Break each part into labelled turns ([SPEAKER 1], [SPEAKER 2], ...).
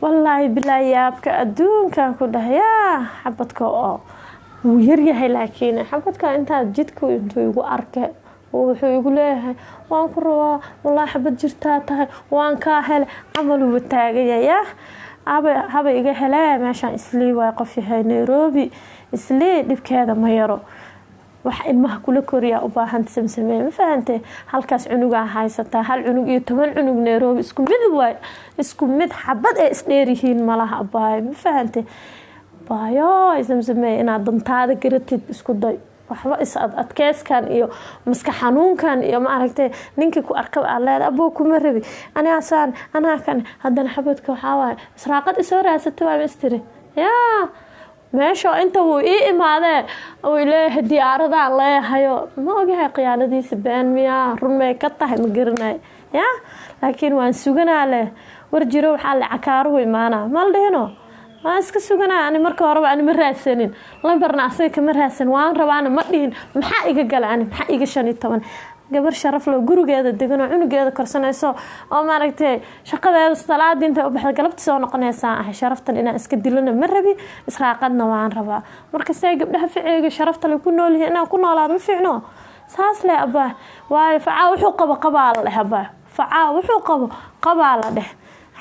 [SPEAKER 1] wallaahi bilaahi yaabka adduunkan ku dhahay xabadka oo wuu yaryahay laakiin xabadka intaad jidka intuu igu arkay wuxuu igu leeyahay waan ku rabaa wallaahi xabad jirtaa tahay waan kaa helay camal uu taagaya haba iga helay meeshaan islii waa qof yahay Nairobi islii dhibkeeda ma yaro wax ilmaha kula koriya u baahan samsamee ma fahantay halkaas cunuga haysata hal cunug iyo 10 cunug Nairobi isku mid xabad ay isdheerihiin malaha abaay ma fahantay baayo samsamee inaad dantaada garatid isku day waxba adkeyskan iyo maska xanuunkan iyo ma aragtay ninkii ku arkay aleed abo kuma rabi ana kan hadan xabadka waxa waay israaqad isoo raasatay waa mistiri meesha inta uu imaadee oo ilaahay diyaarada leeyahayo ma ogahay qiyaanadiisa been miya rumay ka tahay ma garanay laakiin waan suganaa leh war jiro waxa la cakaaru imaana mal dhino waan iska suganaa ani marka hore aan ma raadsanin lambarna asay kama raadsan waan rabaana ma dhihin maxaa iga galaan maxaa iga 15 gabar sharaf loo gurigeeda degan oo cunugeeda korsanayso oo maaragtay shaqadeeda salaadii inta u baxday galabtii soo noqonaysaa sharaftan inaan iska dilana ma rabi israaqadna waan rabaa marka say gabdhaha ficilka sharafta la ku nool yihiin inaan ku noolaado ma fiicno saas leh abaa waay facaa wuxuu qabo qabaal leh abaa facaa wuxuu qabo qabaal leh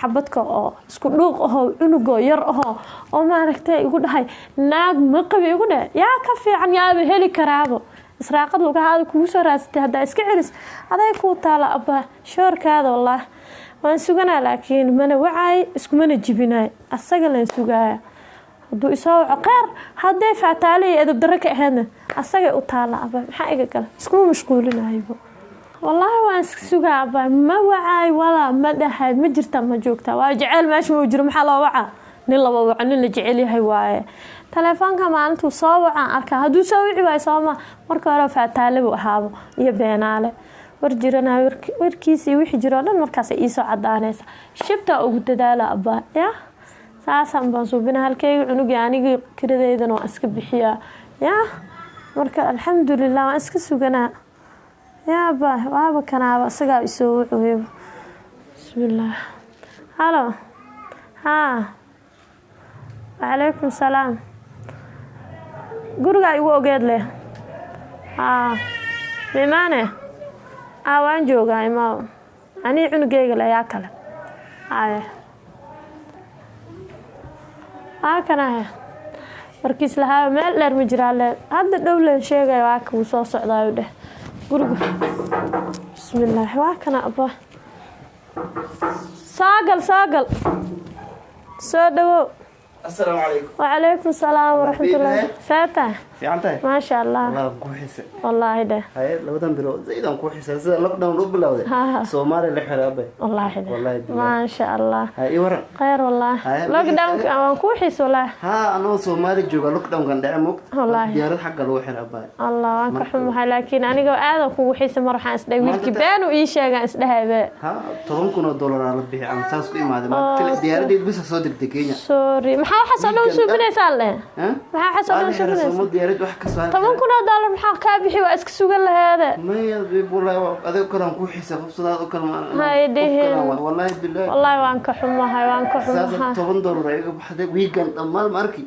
[SPEAKER 1] xabadka oo isku dhuuq oo cunugo yar oo maaragtay igu dhahay naag ma qabi igu dhahay yaa ka fiican yaa heli karaabo israaqad lugaha kugu soo raastay hada iska cilis aday ku taala abba shoorkaada wallaah waan suganaa laakiin mana wacay isku mana jibinay asaga la sugaaya haduu isoo qeer haday faataali edab daraka ahaana asaga u taala abba maxaa iga gal isku mashquulinaaybo wallahi waan sugaa abba ma wacay wala ma dhahay ma jirta ma joogta waa jecel meesha ma jiro maxaa loo wacaa nin laba wacan nin la jecel yahay waaye telefoonka maalintu soo wacan arka haduu soo wici way sooma marka hore faataale buu ahaabo iyo beenaale war jirana warkiisi wixii jiro dhan markaas ay soo cadaanaysa shibta ugu dadaala abba saasan baan suubina halkayga cunuga aniga kiradeedana waa iska bixiya marka alxamdulillah waan iska suganaa abba waaba kanaaba isaga isoo wuxuu bismillah halo وعليكم السلام guriga igu ogeed leh meemaane waan joogaa ima ani cunugeyga la yaa kale kana markiis lahaa meel dheer ma jiraa le hadda dhow leen sheegay waa ka soo socdaayo dheh guriga bismillah waa kana abba saagal soo dhawo
[SPEAKER 2] السلام عليكم.
[SPEAKER 1] وعليكم السلام ورحمة الله. ساتة.
[SPEAKER 2] في عنتها.
[SPEAKER 1] ما شاء الله.
[SPEAKER 2] الله كويسة.
[SPEAKER 1] والله ده.
[SPEAKER 2] هاي لو دام بلو زي دام كويسة زي لو دام لو بلو ده. سومالي اللي حرابي.
[SPEAKER 1] والله ده.
[SPEAKER 2] والله ده.
[SPEAKER 1] ما شاء الله.
[SPEAKER 2] هاي ورا.
[SPEAKER 1] خير والله. لو دام كويس والله.
[SPEAKER 2] أنا سومالي جوا لو دام كان دعمك.
[SPEAKER 1] والله.
[SPEAKER 2] ديارة حق لو حرابي.
[SPEAKER 1] الله أنك حمها لكن أنا جو هذا كويس مرة حاس ده ويل كبان وإيش جالس ده هذا.
[SPEAKER 2] طبعا كنا دولار على بيع عن أساس كل ما هذا ديارة دي بس صادق تكينيا.
[SPEAKER 1] سوري ما حصل له شو بنسأل له. ما حصل له شو بنسأل.
[SPEAKER 2] ديارة واحد كسر.
[SPEAKER 1] طبعا كنا دولار محا كابي واسك سوق له هذا.
[SPEAKER 2] ما يبغى هذا كلام كويس خصوصا هذا كلام.
[SPEAKER 1] هاي ده.
[SPEAKER 2] والله بالله.
[SPEAKER 1] والله وانك حمها وانك حمها.
[SPEAKER 2] طبعا دولار يجيب حدا ويجند أمال ماركي.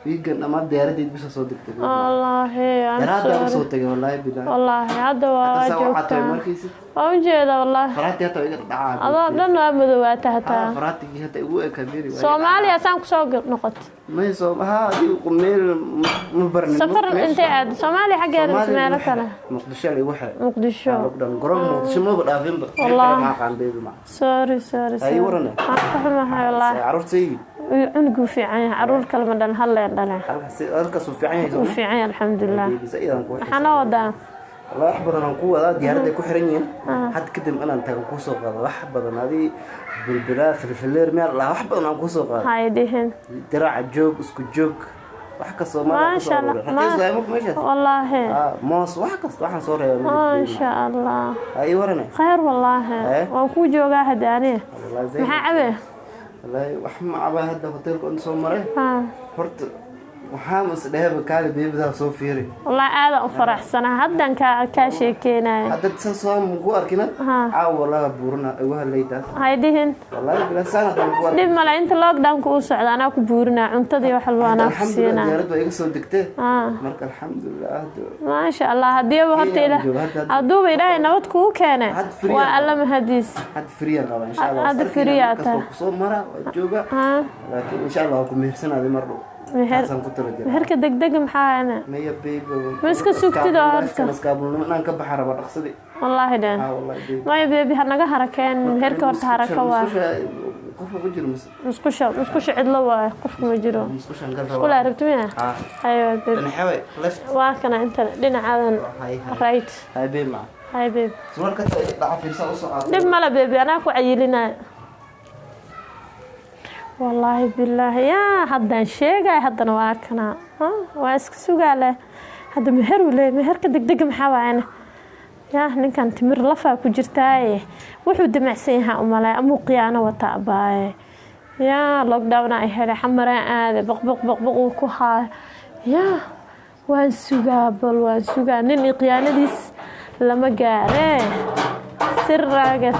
[SPEAKER 2] ويجند أمال ديارة دي بس صادق تكينيا.
[SPEAKER 1] الله
[SPEAKER 2] هذا صوتك والله بالله.
[SPEAKER 1] والله هذا واجب. أوجد والله.
[SPEAKER 2] فراتي هتا يقدر دعاء.
[SPEAKER 1] الله لنا مذوات هتا.
[SPEAKER 2] فراتي هتا يقوى كبير.
[SPEAKER 1] سوماليا سانك سوق نقط.
[SPEAKER 2] ما يسوق هذه قمير مبرن.
[SPEAKER 1] سفر أنت عاد سومالي حاجة اسمها لك أنا.
[SPEAKER 2] مقدشة اللي واحد.
[SPEAKER 1] مقدشة.
[SPEAKER 2] قرب مقدشة ما بدأ
[SPEAKER 1] والله.
[SPEAKER 2] ما كان بيبي معه.
[SPEAKER 1] سوري.
[SPEAKER 2] أي ورنا.
[SPEAKER 1] أفهمها والله.
[SPEAKER 2] عرفت سيء.
[SPEAKER 1] عنقو في عين عرول كلمة دان هلا دنا.
[SPEAKER 2] أركز في عين.
[SPEAKER 1] وفي عين الحمد لله.
[SPEAKER 2] زيدا كويس.
[SPEAKER 1] أنا ودا.
[SPEAKER 2] والله أحبط أنا قوة ديارة كحرنين حد كدم أنا أنت كوسو قاضي أحبط أنا هذه بالبلاد في اللير الله أحبط أنا كوسو قاضي
[SPEAKER 1] هاي دهن
[SPEAKER 2] دراع جوك اسكت جوك وحكى صومال
[SPEAKER 1] ما شاء الله والله
[SPEAKER 2] موس وحكى وحن صور
[SPEAKER 1] ما شاء الله
[SPEAKER 2] أي ورنا
[SPEAKER 1] خير والله وأكو جوجا هداني محا عبه
[SPEAKER 2] والله وحما عبه هذا هوتيل كنت صومره هرت waxaan isdheeba kaali beebada soo fiiri
[SPEAKER 1] والله aad u faraxsana hadan ka sheekeynay
[SPEAKER 2] hadda soo mugu arkina walaga buurna ugu halaytaas
[SPEAKER 1] haydihin
[SPEAKER 2] wallahi bila sanad mugu
[SPEAKER 1] dib mala inta lockdown ku socda ana ku buurina cuntadii wax walba ana siina
[SPEAKER 2] diyaaradu iga soo degtay marka alxamdulillah
[SPEAKER 1] ma sha Allah hadii horta aduuba ilaahay nabad ku keenay waa alla mahadiis
[SPEAKER 2] had friya qaba insha Allah
[SPEAKER 1] had friya ta
[SPEAKER 2] soo mara jooga laakiin insha Allah ku meersanaadi mardo
[SPEAKER 1] herka degdeg maxaa ana
[SPEAKER 2] maya beebo
[SPEAKER 1] miska sugtida horta
[SPEAKER 2] maskaabulnimo aan ka baxaraba dhaqsadi
[SPEAKER 1] wallahi daan maya beebi hanaga harakeen herka horta haraka waa
[SPEAKER 2] qofka ku jiro
[SPEAKER 1] musqusha cidlo waa qofka ma jiro musqula rabtimiya ayo beebi waa kana inta dhinacaadan right
[SPEAKER 2] hay beeb ma
[SPEAKER 1] hay beeb
[SPEAKER 2] suwarka dhaca fiirsa u soo
[SPEAKER 1] dib mala beebi ana ku cayilina والله بالله يا حدا شيغاي حدنا واكنا waa iska sugaale hada meher wala meherka degdeg maxaa waana ya ninkan timir lafa ku jirtaaye wuxuu damacsan yahay umalay amu qiyaano wata baaye ya lockdown ay helay xamara aad baq ku haa ya waan sugaa nin qiyaanadiis lama gaare sirraaga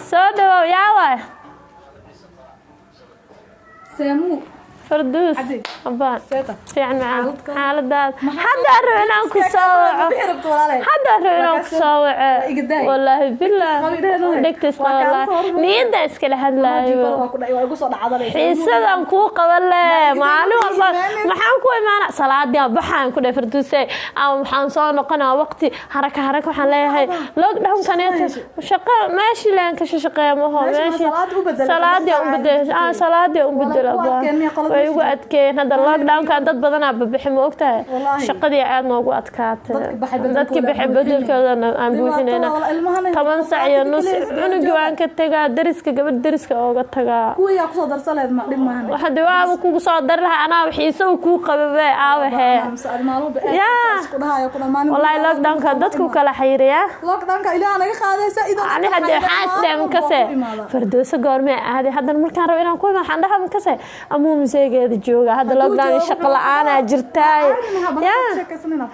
[SPEAKER 1] soo dhaw yaa waa
[SPEAKER 3] سامو
[SPEAKER 1] فردوس أبا في عن حالة حدا رأينا كساوع حدا رأينا كساوع والله بالله دكتس والله نيدا إسكال هذا حسدا كوقا ولا معلوم والله ما حنكوي معنا صلاة دي بحان كده فردوسي أو حنصان قنا وقتي حركة وحنلاقي هاي لوك دهم كانت شقة ماشي لين كش شقة ما هو ماشي صلاة دي صلاة دي بدل way ugu adkeen hada lockdown ka dad badan ah bixi ma ogtahay shaqadii aad noogu adkaatay dadkii bixi bedelkooda aan buuxinayna 10 saac iyo nus cunugi waan ka tagaa dariska gabadh dariska ooga tagaa
[SPEAKER 3] kuwiya ku soo darsaleed ma dhib maahan
[SPEAKER 1] waxa dawaab ku soo dar lahaa ana waxiisa ku qabay aawahe
[SPEAKER 3] isku dhahayo ku dhamaan
[SPEAKER 1] wallahi lockdown ka dadku kala xiriya
[SPEAKER 3] lockdown ka ilaa naga qaadaysa idoo
[SPEAKER 1] ani hada xaasdam kase fardoosa goorma aad hadan markaan rabo inaan ku imaan waxaan dhahaa kase amuu geeda jooga hada lockdown shaqo la'aan jirtay ya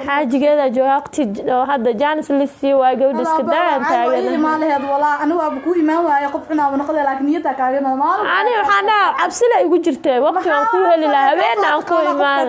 [SPEAKER 1] xaajigeeda joogti hada jaanis lisii waa gabadh iska daan taagan
[SPEAKER 3] maalaheed walaa ani waa ku imaan waayay qof cunaa noqday laakiin niyada kaaga maal
[SPEAKER 1] ani waxaan cabsila igu jirtay waqti aan ku heli lahaa habeen aan ku imaan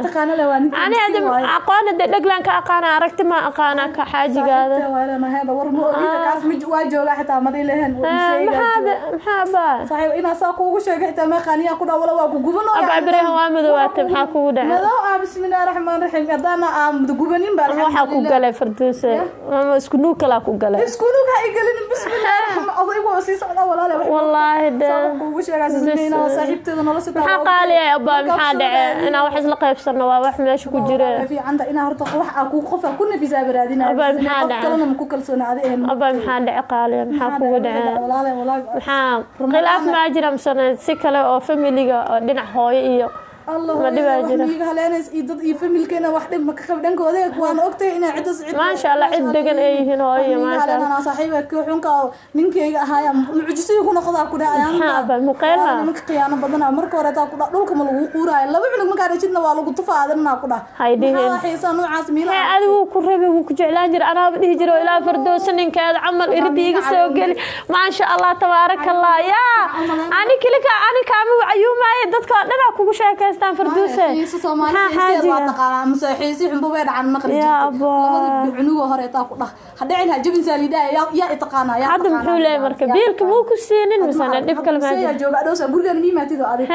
[SPEAKER 1] ani hada aqoon dhaglan ka aqaan aragti ma aqaan ka xaajigeeda
[SPEAKER 3] walaana hada war ma ogida kaas mid waa jooga xitaa ma dileen
[SPEAKER 1] maxaa
[SPEAKER 3] saxiib ina soo kuugu sheegay xitaa ma qaaniya ku dhaw wala waa ku gubano
[SPEAKER 1] abariha waa madawaato maxaa kugu dhacay
[SPEAKER 3] madaw bismillaahir rahmaanir rahiim hadana aan gubanin baa
[SPEAKER 1] waxa ku galay farduuse ama isku nuug kala ku galay
[SPEAKER 3] isku nuug hay galin bismillaahir rahmaan adigu oo sii socda walaal
[SPEAKER 1] wallahi da
[SPEAKER 3] kuugu sheegay sidina saaxiibteeda nolosha
[SPEAKER 1] waxa qaali abba maxaa dhacay ina wax isla qaybsano waa wax meesha ku jira
[SPEAKER 3] fi canta ina horta wax ku qofa ku nafisa baraadina
[SPEAKER 1] abba maxaa dhacay
[SPEAKER 3] ku kalsoonaade
[SPEAKER 1] abba maxaa dhacay qaali maxaa kugu dhacay maxaa khilaaf ma jira masana si kale oo familiga dhinac hooyo iyo
[SPEAKER 3] الله ما هلانس إيداد يفهمي كنا واحدة ما كخف دنك وذاك وأنا أكتر إن عدس
[SPEAKER 1] ما شاء الله عد دقن أيه هنا هاي ما شاء الله
[SPEAKER 3] أنا صاحبة كوحون كا منك هاي معجزة يكون خذا كده أيام
[SPEAKER 1] حابة مقيمة
[SPEAKER 3] منك قيانا بدنا مرك ورا كده لولك ملوقورة لو بيعنك ما كان يشدنا والله قط فادرنا كده
[SPEAKER 1] هايدي
[SPEAKER 3] حيسان وعاسميلا
[SPEAKER 1] هذا هو كربي وكجعلان جر أنا بدي هجروا إلى فردوس إن كان عمل إرديق سوقل ما شاء الله تبارك الله يا أنا كلك أنا كامل عيوم ما يدك أنا أكو شيء كاستان فردوسه
[SPEAKER 3] حاجة واتقانا مسيحيسي حنبو بيد عن مقرد
[SPEAKER 1] يا أبا
[SPEAKER 3] عنوه هريتا كله هدعينها جبن ساليدا يا اتقانا يا
[SPEAKER 1] عدم حولي مركب بيلك مو كسينين مثلا ديب كلمة
[SPEAKER 3] سيا جوغا دوسا غورغان مي ماتيدو ادي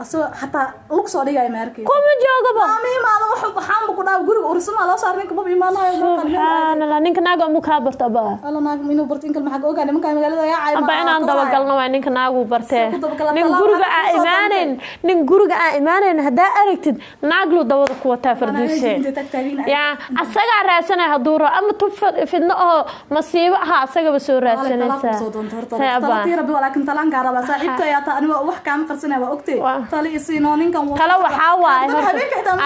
[SPEAKER 3] اسو حتى لوك سو ديغاي ماركي
[SPEAKER 1] كوما جوغا با
[SPEAKER 3] مي ما لو خو خام بو دا غورغ ورسما لا سار نينك بو imaanayo
[SPEAKER 1] سبحان الله نينك ناغا مو ka barta ba
[SPEAKER 3] alla naag minuu bartin kal maxaa ogaanay marka magaalada yaa caayma
[SPEAKER 1] aba inaan daba galno waa ninka naagu bartee nin guriga aan imaaneen hada aragtid naaglu dawada ku wata fardiise ya asaga raasanay haduu ama fidno oo masiibo aha asaga ba soo raasanaysa
[SPEAKER 3] talati rabbi walakin talan ka raba saaxiibta ya ta aniga wax kaan qarsanay waa ogtay tali isino ninkan
[SPEAKER 1] kala waxa waay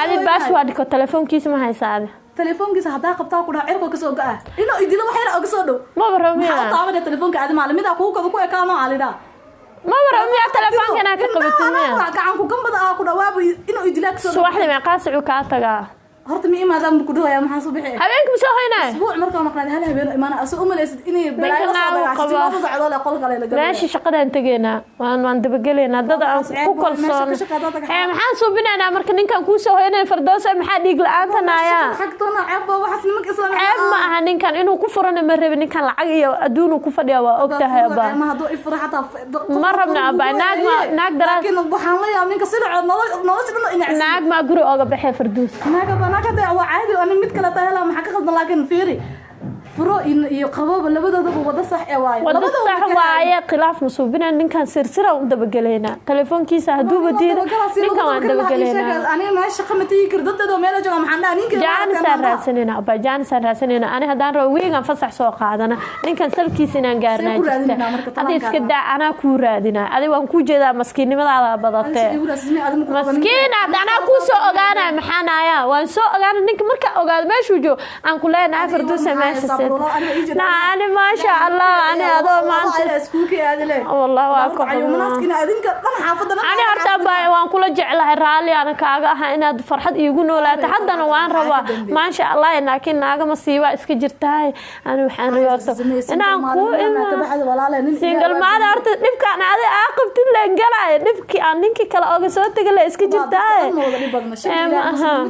[SPEAKER 1] ali password ko telefoonkiisa ma haysaade
[SPEAKER 3] telefoonkiisa hadaa qabtaa ku dhac cirko ka soo gaa inuu idilo wax yar oo soo dhow
[SPEAKER 1] ma baramiya
[SPEAKER 3] taabada telefoonka aad maalimida ku ekaano alida
[SPEAKER 1] ما برا ميا تلفون كنا كقبتني
[SPEAKER 3] gacan ku gambada ku dhawaabo inuu inuu idilaa kasoo
[SPEAKER 1] subaxdii ma qaasicu ka tagaa
[SPEAKER 3] horta mi imaadaan ku dhawayaa maxaa soo bixi
[SPEAKER 1] habeenka ma soo haynaa
[SPEAKER 3] isbuuc markaa maqnaan hal habeen imaana asoo umaleysid inay balaayo soo socdo la qol kale la galay
[SPEAKER 1] meeshii shaqadaan tageena waan dabagaleena dad aan ku kalsoon maxaan soo binaynaa marka ninkan ku soo haynaa Firdaws maxaa dhiig la'aantanaya
[SPEAKER 3] xaqtoona ceebba waxas nimanka islaam
[SPEAKER 1] ceeb ma aha ninkan inuu ku furana ma rabin ninkan lacag iyo adduun ku fadhiya waa ogtahay aba
[SPEAKER 3] ma hadu ifra xataa
[SPEAKER 1] ma rabna aba naag daraad
[SPEAKER 3] laakiin waxaan la yaab ninka sida nolosha
[SPEAKER 1] naag ma guri oga baxay Firdaws
[SPEAKER 3] naag hada waa caadi oo mid kale tahay la maxaa ka qaldan laakiin fiiri furo iyo qabooba labadoodaba wada sax ee waay
[SPEAKER 1] labadooda sax waaye khilaaf masuubina ninkan sirsira u dabagaleena telefoonkiisa haduu badiiro ninkan waan dabagaleena
[SPEAKER 3] ani ma shaqo ma tii kirdadada meel jooga maxaan dhahay ninka
[SPEAKER 1] jaan saraasanina ani hadaan roo weegan fasax soo qaadana ninkan salkiisa inaan gaarnaa jirta hadii iska daa ana ku raadina adi waan ku jeedaa maskiinimadaada badatay maskiinad ana ku soo ogaana maxaanaya waan soo ogaana ninka marka ogaad meeshu joo aan ku leenahay Firdaws meesha أنا ما شاء الله أنا هذا ما والله واقع أنا أرتبى وأنا كل جعله الرالي أنا كأجا أنا فرحت يقولوا لا تحدنا وأنا روا ما شاء الله لكن ناقة مصيبة إسكجرتاي أنا وحنا يوصل أنا أقول سينجل ما أنا أرت نبكي أنا هذا عاقب تلا إنجلا نبكي أنا نكى كلا أقصد تقول إسكجرتاي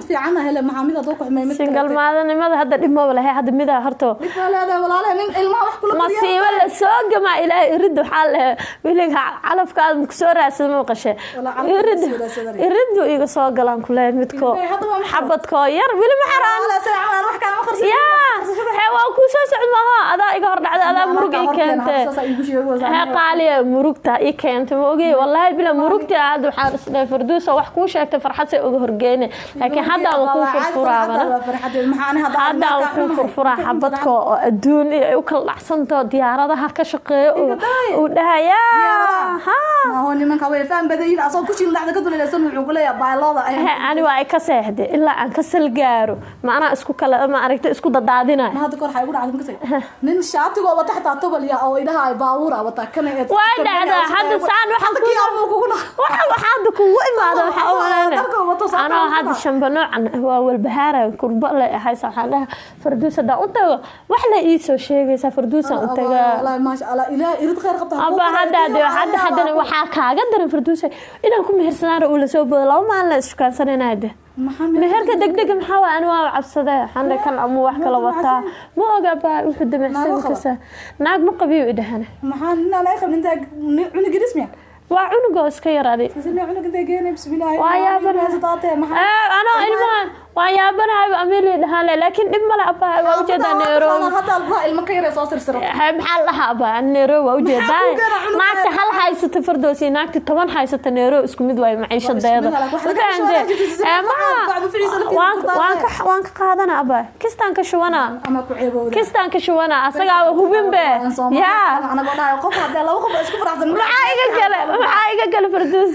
[SPEAKER 3] في عنها هلا محمد أتوقع ما يمثل
[SPEAKER 1] سينجل ما أنا ما هذا دم ولا هي هذا مذا هرتو
[SPEAKER 3] لا والله من الماء wax kula
[SPEAKER 1] masiibo la soo gama ilaa irid waxa la wiliga calafkaad ku soo raasay muuqashay irid iga soo galan kulay midko xabadko yar wili ma xaraan
[SPEAKER 3] la saacad wax ka ma qarsan
[SPEAKER 1] ya waa ku soo socod maaha adaa iga hor dhacday adaa murug ay keentay ha qaaliya murugta ay keentay moogay wallahi bila murugta aad waxa isla Firdaws wax ku sheegtay farxad say uga horgeeyay laakiin hadda waan ku furfuraabana hadda waan ku furfuraa xabadko adduun ay u kala dhacsanto diyaaradaha ka shaqeeyo oo dhahaya
[SPEAKER 3] ha ma hoo nimanka way faan badayeen asoo ku shil dhacda ka duleeysan wuxuu ku leeyahay baylada
[SPEAKER 1] ani waa ka seexday ilaa aan ka sal gaaro ma ana isku kala ma aragtay isku dadaadinay
[SPEAKER 3] ma hada kor xay ugu dhacday markay nin shaatigo wada xataa tobal ya oo idaha baawur wata kana ee
[SPEAKER 1] waa dhacda hadda saan waxaan ku imaado waxa ana hada shanbanoocan waa walbahaara kurba la haysa waxa Firdaws da u tago wax la ii soo sheegaysa Firdaws u taga
[SPEAKER 3] wallahi ma sha Allah ilaa irid khayr qabta
[SPEAKER 1] aba hadda waxa kaaga daran Firdaws inaan ku mehersanaa oo la soo boodo laba maalin la isku kaansanaynaade meherka degdeg maxaa waa aan waa cabsaday xanna kan amu wax kala wata ma oga baa wuxuu damacsan kasa naag ma qabiyo idahana
[SPEAKER 3] maxaa nana ay qabin inta cunug rismiya
[SPEAKER 1] waa cunuga iska yaraadi
[SPEAKER 3] sidii cunug inta geeyay bismillaah
[SPEAKER 1] waa yaabana ana ilma waa yaabana amili dhahan laakiin dib mala aba waa u jeedaa neero
[SPEAKER 3] hada alba ilma ka yaray soo sirsiro
[SPEAKER 1] maxaa laha aba neero waa u jeedaa naagta hal haysato Firdaws naagta 10 haysato neero isku mid way maciishadeeda waan ka qaadana aba kistaan ka shuwana asaga hubin be ya
[SPEAKER 3] ana badaayo qof hada laba qof isku faraxsan
[SPEAKER 1] maxaa iga gal Firdaws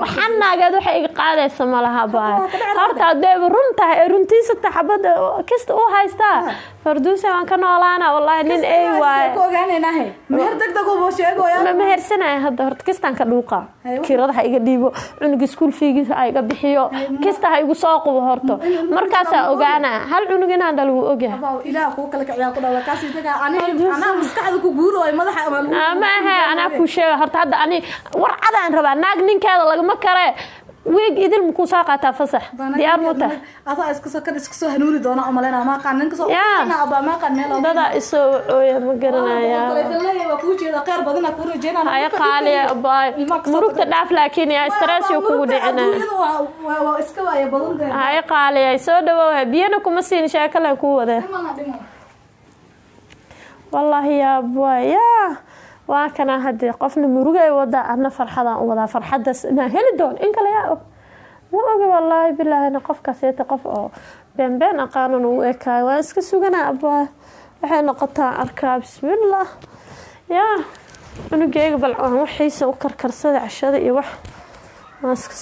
[SPEAKER 1] waxaan naagad waxa iga qaadaysa malaha baa horta deeb runta runtiisa taxabada kasta oo haysta Firdaws waan ka noolaana wallahi nin ay waay
[SPEAKER 3] ko ogaanaynahay meher degdeg oo sheegoya
[SPEAKER 1] ma mehersanay hadda horta kistaan ka dhuuqa kirada iga dhiibo cunug iskuul fiigiisa ay iga bixiyo kasta ay igu soo qubo horto markaas ogaana hal cunug inaan dal uu ogyahay
[SPEAKER 3] ilaa ku kala kiciyaa ku dhawa kaasi taga ana maskaxda ku guuro ay madaxa
[SPEAKER 1] ama ana ku sheego horta hadda ani warcadaan rabaa naag ninkeeda lagama kare weeg idil muku soo qaataa fasax diyaar mota
[SPEAKER 3] asa iska soo hanuuni doona amalena ma qaan ninka soo aba ma qaan meel
[SPEAKER 1] dada isoo ooya ma garanaya
[SPEAKER 3] waa ku jeeda qeyr badan ku rajeynaa
[SPEAKER 1] ay qaaliya baay murugta dhaaf laakiin ya stress iyo kugu dhicina
[SPEAKER 3] waa iska waaya badan
[SPEAKER 1] ay qaaliya soo dhawow biyana kuma siin sheekala ku wada wallahi ya baay waa kana hadii qofna muruga ay wada ana farxada wada farxadaas ina heli doon in kale yaa وأجي والله بالله أنا قف كسيت قف أو بين قانون وإكاي وأسك سجنا أبا وحين قطع أركاب بسم الله يا أنا جاي قبل وحيس وكركر صدع الشذي وح وأسك